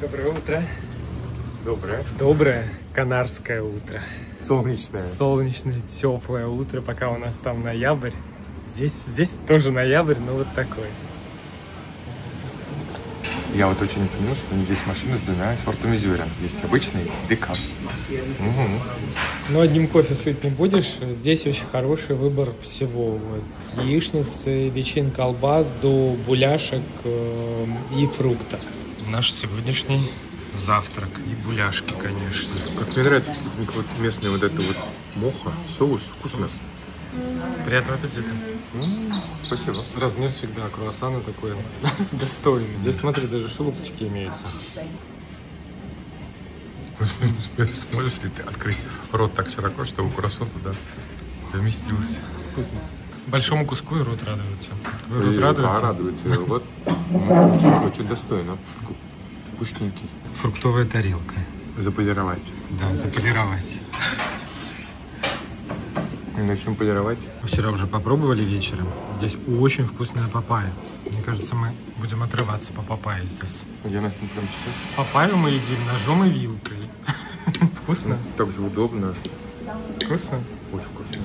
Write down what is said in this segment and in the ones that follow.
Доброе утро. Доброе. Доброе канарское утро. Солнечное. Солнечное, теплое утро, пока у нас там ноябрь. Здесь тоже ноябрь, но вот такой. Я вот очень оценил, что здесь машины с двумя сортами зерен. Есть обычный пикап. Но одним кофе сыт не будешь. Здесь очень хороший выбор всего. Вот. Яичницы, ветчин, колбас до буляшек и фруктов. Наш сегодняшний завтрак и буляшки, конечно. Как мне нравится, у них вот местный вот это вот моха, соус, вкусно. Приятного аппетита. Спасибо. Размер всегда круассана такой достойный. Здесь, смотри, даже шелупочки имеются. Сможешь ли ты открыть рот так широко, чтобы круассан туда заместился? Вкусно. Большому куску и рот радуется. Твой рот радуется? Радуется. Вот. Очень достойно. Вкусненький. Фруктовая тарелка. Заполировать. Да, заполировать. Начнем полировать. Вчера уже попробовали вечером. Здесь очень вкусная папайя. Мне кажется, мы будем отрываться по папайе здесь. Где нас не прям сейчас? Папайю мы едим ножом и вилкой. Вкусно? Так же удобно. Вкусно? Очень вкусно.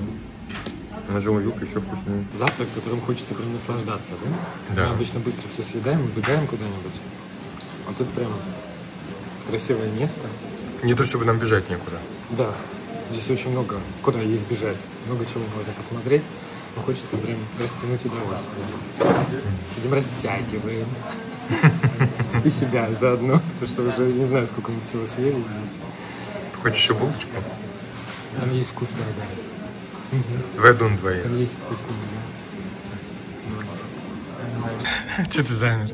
Ножом и вилкой еще вкуснее. Завтрак, которым хочется прям наслаждаться, да? Да. Мы обычно быстро все съедаем, убегаем куда-нибудь. А тут прям красивое место. Не то, чтобы нам бежать некуда. Да. Здесь очень много, куда есть бежать, много чего можно посмотреть, но хочется прям растянуть удовольствие. Сидим, растягиваем. И себя заодно, потому что уже не знаю, сколько мы всего съели здесь. Хочешь еще булочку? Там есть вкусная, да. Давай одну на двоих. Там есть вкусная, да. Че ты замер?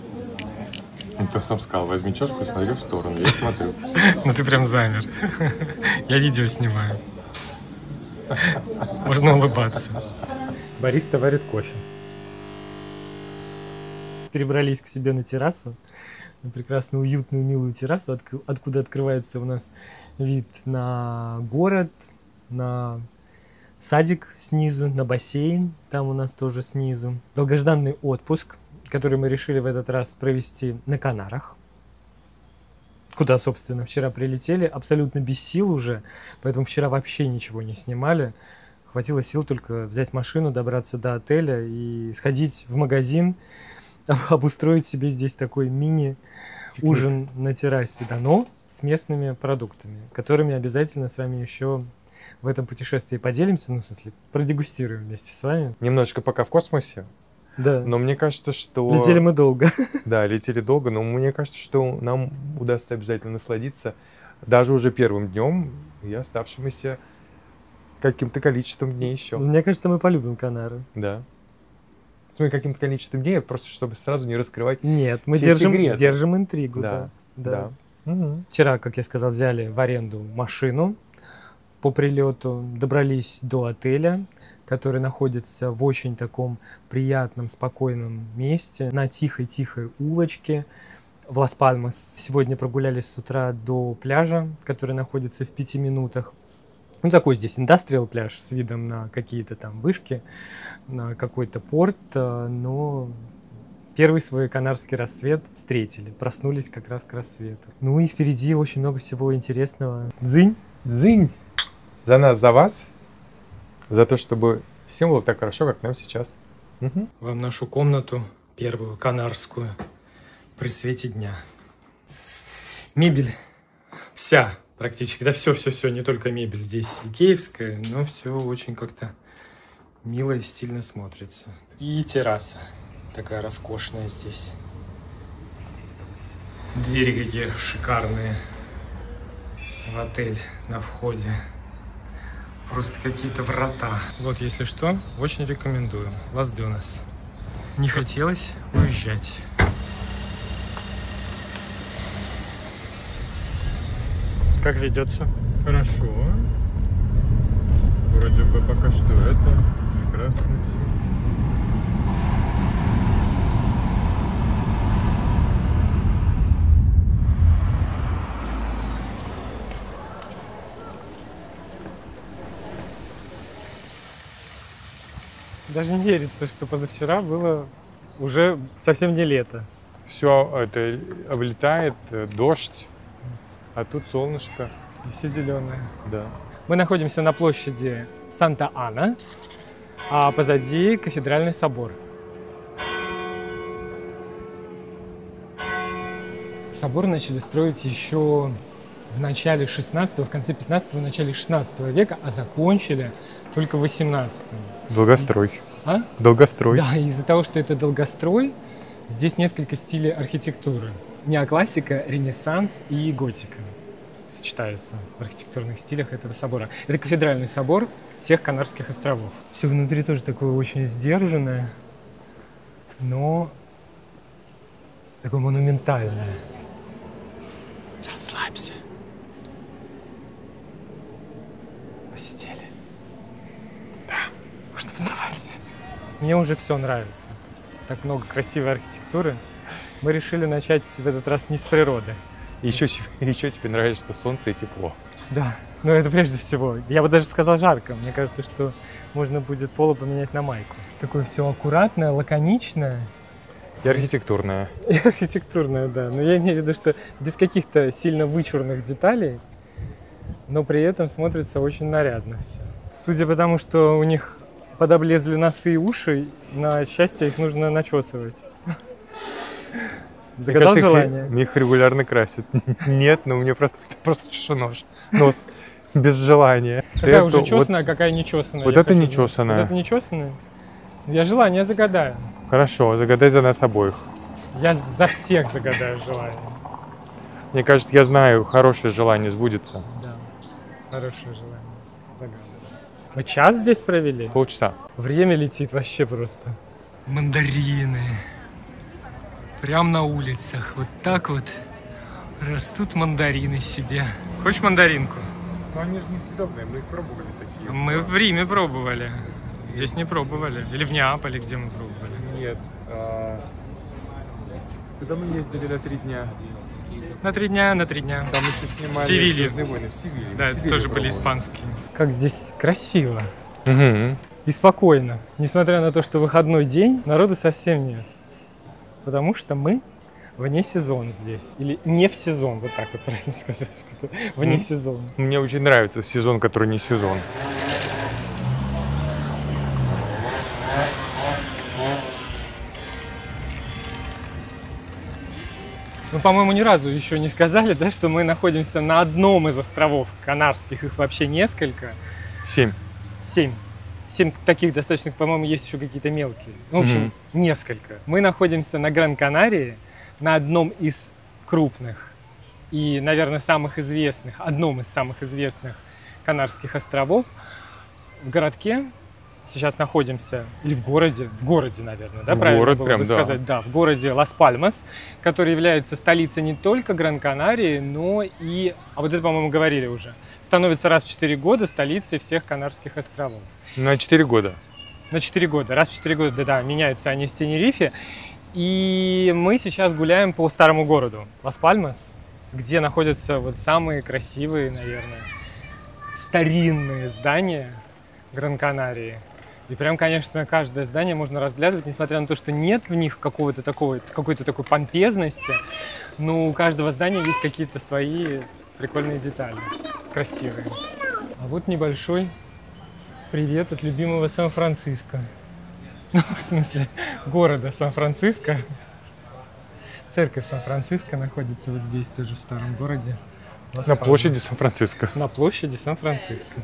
Ты сам сказал, возьми чашку и смотри в сторону. Я смотрю. Ну ты прям замер. Я видео снимаю. Можно улыбаться. Бариста варит кофе. Перебрались к себе на террасу. На прекрасную, уютную, милую террасу, откуда открывается у нас вид на город, на садик снизу, на бассейн. Там у нас тоже снизу. Долгожданный отпуск, который мы решили в этот раз провести на Канарах. Куда, собственно, вчера прилетели, абсолютно без сил уже, поэтому вчера вообще ничего не снимали. Хватило сил только взять машину, добраться до отеля и сходить в магазин, обустроить себе здесь такой мини-ужин на террасе, да, но с местными продуктами, которыми обязательно с вами еще в этом путешествии поделимся, ну, в смысле, продегустируем вместе с вами. Немножечко пока в космосе. Да. Но мне кажется, что... Летели мы долго. Да, летели долго, но мне кажется, что нам удастся обязательно насладиться даже уже первым днем и оставшимися каким-то количеством дней еще. Мне кажется, мы полюбим Канары. Да. Ну и каким-то количеством дней, просто чтобы сразу не раскрывать. Нет, мы все держим секреты. интригу. Да. Да. Угу. Вчера, как я сказал, взяли в аренду машину по прилету, добрались до отеля, который находится в очень таком приятном, спокойном месте, на тихой-тихой улочке в Лас-Пальмас. Сегодня прогулялись с утра до пляжа, который находится в 5 минутах. Ну, такой здесь индастриал пляж с видом на какие-то там вышки, на какой-то порт, но первый свой канарский рассвет встретили, проснулись как раз к рассвету. Ну и впереди очень много всего интересного. Дзынь! Дзынь! За нас, за вас! За то, чтобы всем было так хорошо, как нам сейчас. Угу. Вам нашу комнату, первую канарскую, при свете дня. Мебель вся практически, да все, не только мебель здесь икеевская, но все очень как-то мило и стильно смотрится. И терраса такая роскошная здесь. Двери какие шикарные в отель на входе. Просто какие-то врата. Вот, если что, очень рекомендую. Лас Дюнас. Не хотелось уезжать. Как ведется? Хорошо. Вроде бы пока что это прекрасно все. Даже не верится, что позавчера было уже совсем не лето. все это облетает, дождь, а тут солнышко. И все зеленое. Да. Мы находимся на площади Санта-Ана, а позади кафедральный собор. Собор начали строить еще в начале 16-го, в конце 15-го, в начале 16 века, а закончили только в 18-м. Долгострой. А? Долгострой. Да, из-за того, что это долгострой, здесь несколько стилей архитектуры. Неоклассика, ренессанс и готика сочетаются в архитектурных стилях этого собора. Это кафедральный собор всех Канарских островов. Все внутри тоже такое очень сдержанное, но такое монументальное. Расслабься. Посидели. Да, можно вставать. Мне уже все нравится. Так много красивой архитектуры. Мы решили начать в этот раз не с природы. Еще тебе нравится, что солнце и тепло. Да, но это прежде всего. Я бы даже сказал жарко. Мне кажется, что можно будет поло поменять на майку. Такое все аккуратное, лаконичное. И архитектурное. И архитектурное, да. Но я имею в виду, что без каких-то сильно вычурных деталей, но при этом смотрится очень нарядно все. Судя по тому, что у них подоблезли носы и уши, на счастье их нужно начесывать. Загадал желание? Их регулярно красят. Нет, но мне просто чешу нос. Без желания. Какая уже чесаная, а какая не чесаная? Вот это не чесаная. Вот это не чесаная? Я желание загадаю. Хорошо, загадай за нас обоих. Я за всех загадаю желание. Мне кажется, я знаю, хорошее желание сбудется. Да, хорошее желание. Загадываю. Мы час здесь провели? Полчаса. Время летит вообще просто. Мандарины. Прям на улицах. Вот так вот растут мандарины себе. Хочешь мандаринку? Ну они же несъедобные, мы их пробовали такие. Мы в Риме пробовали. Здесь не пробовали. Или в Неаполе, где мы пробовали. Нет. Куда мы ездили на 3 дня? На 3 дня, на 3 дня. Там еще снимали Севилье. «Звездные войны» в Севилье. Да, это тоже были испанские. Как здесь красиво. Угу. И спокойно. Несмотря на то, что выходной день, народу совсем нет. Потому что мы вне сезона здесь. Или не в сезон, вот так вот правильно сказать. Вне сезона. Мне очень нравится сезон, который не сезон. Ну, по-моему, ни разу еще не сказали, да, что мы находимся на одном из островов Канарских. Их вообще несколько. 7. 7 таких достаточных, по-моему, есть еще какие-то мелкие. Ну, в общем, несколько. Мы находимся на Гран-Канарии, на одном из крупных и, наверное, одном из самых известных Канарских островов, в городке. Сейчас находимся, или в городе, наверное, да, правильно город, было прям, бы сказать, да, в городе Лас-Пальмас, который является столицей не только Гран-Канарии, но и, а вот это, по-моему, говорили уже, становится раз в 4 года столицей всех Канарских островов. На 4 года. На 4 года, раз в 4 года, да, меняются они с Тенерифе. И мы сейчас гуляем по старому городу Лас-Пальмас, где находятся вот самые красивые, наверное, старинные здания Гран-Канарии. И прям, конечно, каждое здание можно разглядывать, несмотря на то, что нет в них какой-то такой помпезности, но у каждого здания есть какие-то свои прикольные детали, красивые. А вот небольшой привет от любимого Сан-Франциско. Ну, в смысле, города Сан-Франциско. Церковь Сан-Франциско находится вот здесь тоже, в старом городе. На площади Сан-Франциско. На площади Сан-Франциско.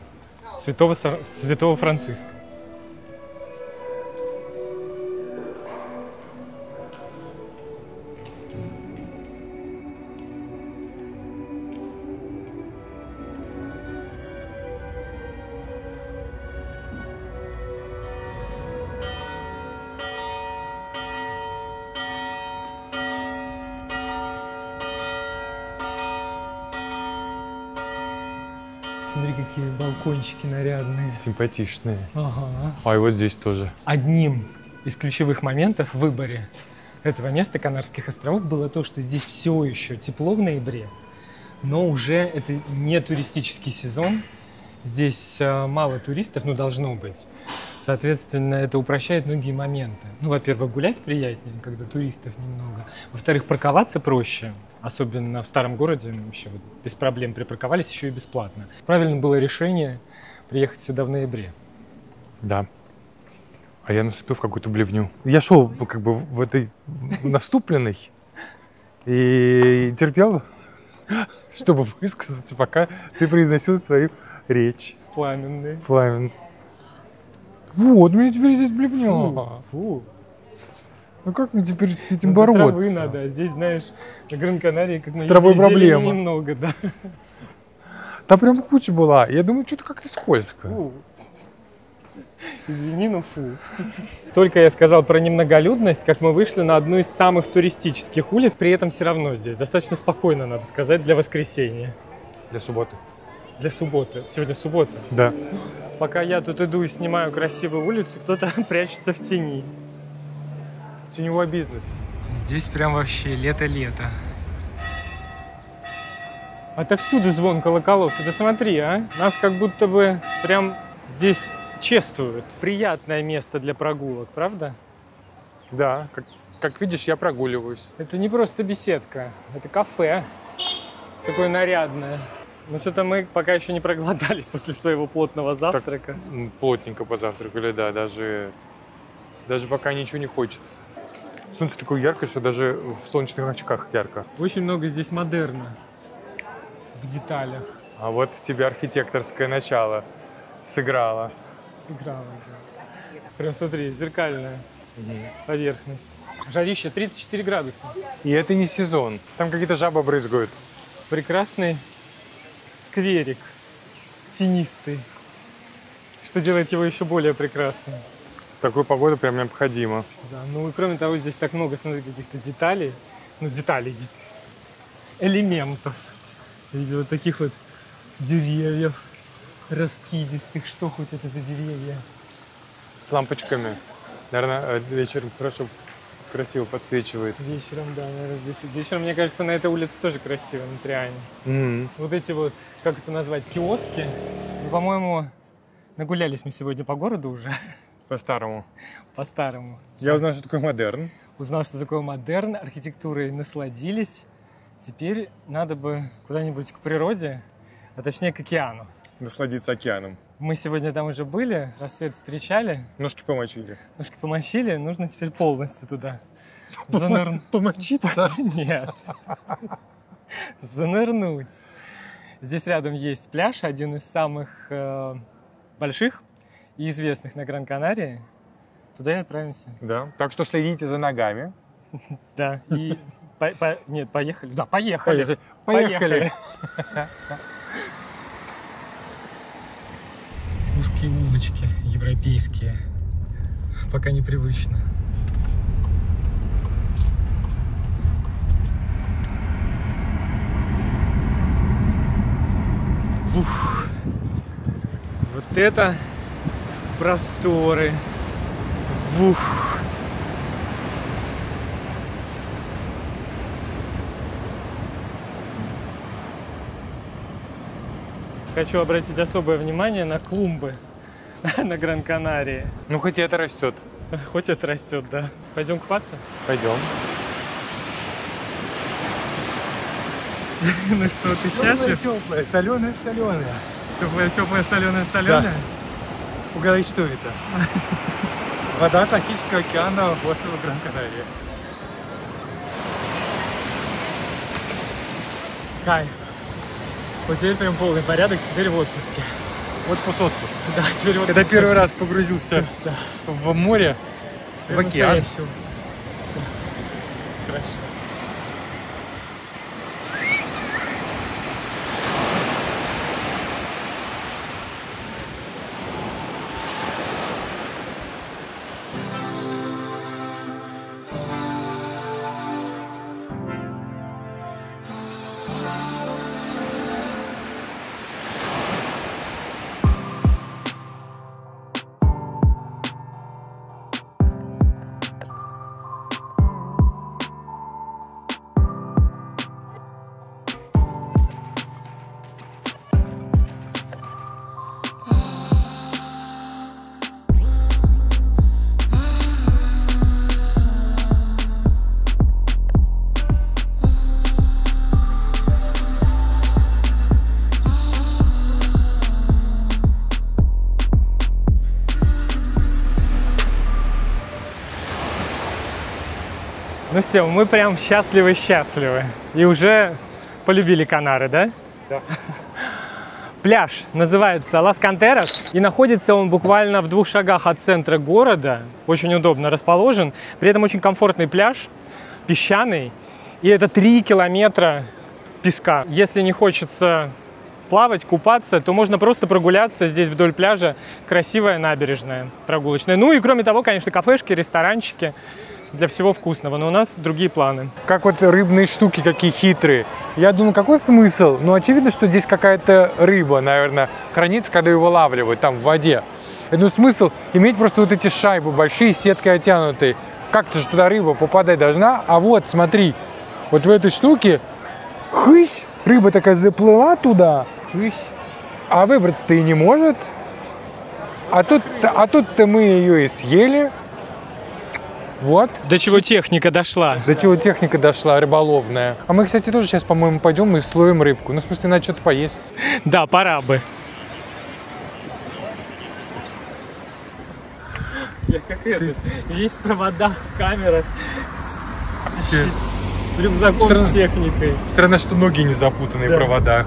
Святого Франциска. Смотри, какие балкончики нарядные. Симпатичные. Ага. А и вот здесь тоже. Одним из ключевых моментов в выборе этого места Канарских островов было то, что здесь все еще тепло в ноябре, но уже это не туристический сезон, Здесь мало туристов, ну, должно быть. Соответственно, это упрощает многие моменты. Ну, во-первых, гулять приятнее, когда туристов немного. Во-вторых, парковаться проще. Особенно в старом городе вообще вот без проблем припарковались, еще и бесплатно. Правильно было решение приехать сюда в ноябре. Да. А я наступил в какую-то блевню. Я шел как бы в этой наступленной и терпел, чтобы высказаться, пока ты произносил свою речь. Пламенный. Пламен. Вот, у меня теперь здесь блевня. Фу. Ну как мне теперь с этим Ну, бороться? травы надо, а здесь, знаешь, на Гран-Канарии как с травой проблема. Немного, да. Там прям куча была. Я думаю, что-то как-то скользко. Фу. Извини, но фу. Только я сказал про немноголюдность, как мы вышли на одну из самых туристических улиц, при этом все равно здесь достаточно спокойно, надо сказать, для воскресенья. Для субботы. Для субботы. Сегодня суббота. Да. Пока я тут иду и снимаю красивую улицу, кто-то прячется в тени. Теневой бизнес. Здесь прям вообще лето-лето. Отовсюду звон колоколов. Ты посмотри, а? Нас как будто бы прям здесь чествуют. Приятное место для прогулок, правда? Да, как видишь, я прогуливаюсь. Это не просто беседка, это кафе. Такое нарядное. Но что-то мы пока еще не проголодались после своего плотного завтрака. Так, плотненько позавтракали, да, даже пока ничего не хочется. Солнце такое яркое, что даже в солнечных очках ярко. Очень много здесь модерна в деталях. А вот в тебе архитекторское начало сыграло. Сыграла, да. Прям смотри, зеркальная поверхность. Жарище 34 градуса. И это не сезон. Там какие-то жабы брызгают. Прекрасный скверик, тенистый, что делает его еще более прекрасным. Такую погоду прям необходимо. Да, ну и кроме того, здесь так много, смотри, каких-то деталей. Ну, элементов. В виде вот таких вот деревьев раскидистых. Что хоть это за деревья? С лампочками. Наверное, вечером хорошо, красиво подсвечивает. Вечером, да, наверное, здесь. Вечером, мне кажется, на этой улице тоже красиво, нотариально. Вот эти вот, как это назвать, киоски. Ну, по-моему, нагулялись мы сегодня по городу уже. По-старому. По-старому. Я узнал, что такое модерн. Узнал, что такое модерн, архитектурой насладились. Теперь надо бы куда-нибудь к природе, а точнее к океану. Насладиться океаном. Мы сегодня там уже были, рассвет встречали. Ножки помочили. Ножки помочили, нужно теперь полностью туда. Помочиться? Нет. Занырнуть. Здесь рядом есть пляж, один из самых больших и известных на Гран-Канарии. Туда и отправимся. Да. Так что следите за ногами. Да. И нет, поехали. Да, поехали. Поехали. Узкие улочки европейские. Пока непривычно. Ух. Вот это просторы. Ух. Хочу обратить особое внимание на клумбы на Гран-Канарии. Ну, хоть это растет. Хоть это растет, да. Пойдем купаться? Пойдем. Ну что, ты счастлив? Теплая, соленая. Теплая, соленая. Да. Угадай, что это? Вода Атлантического океана острова Гран-Канария. Кайф. Вот теперь прям полный порядок, теперь в отпуске. Отпуск. Да, теперь отпуск. Когда первый раз погрузился в море, в океан. Хорошо. Ну все, мы прям счастливы-счастливы. И уже полюбили Канары, да? Да. Пляж называется Лас Кантерас, и находится он буквально в 2 шагах от центра города. Очень удобно расположен. При этом очень комфортный пляж, песчаный. И это 3 километра песка. Если не хочется плавать, купаться, то можно просто прогуляться здесь вдоль пляжа. Красивая набережная прогулочная. Ну и кроме того, конечно, кафешки, ресторанчики. Для всего вкусного, но у нас другие планы. Как вот рыбные штуки, какие хитрые. Я думаю, какой смысл? Ну, очевидно, что здесь какая-то рыба, наверное, хранится, когда ее вылавливают там в воде. Я думаю, смысл иметь просто вот эти шайбы большие, сеткой оттянутые. Как-то же туда рыба попадать должна. А вот, смотри, вот в этой штуке, хыщ, рыба такая заплыла туда, хыщ, а выбраться-то и не может. А тут-то мы ее и съели. Вот. До чего техника дошла. До чего техника дошла, рыболовная. А мы, кстати, тоже сейчас, по-моему, пойдем и словим рыбку. Ну, в смысле, надо что-то поесть. Да, пора бы. Я как этот. Есть провода в камерах. С рюкзаком с техникой. Странно, что ноги не запутаны, да. Провода.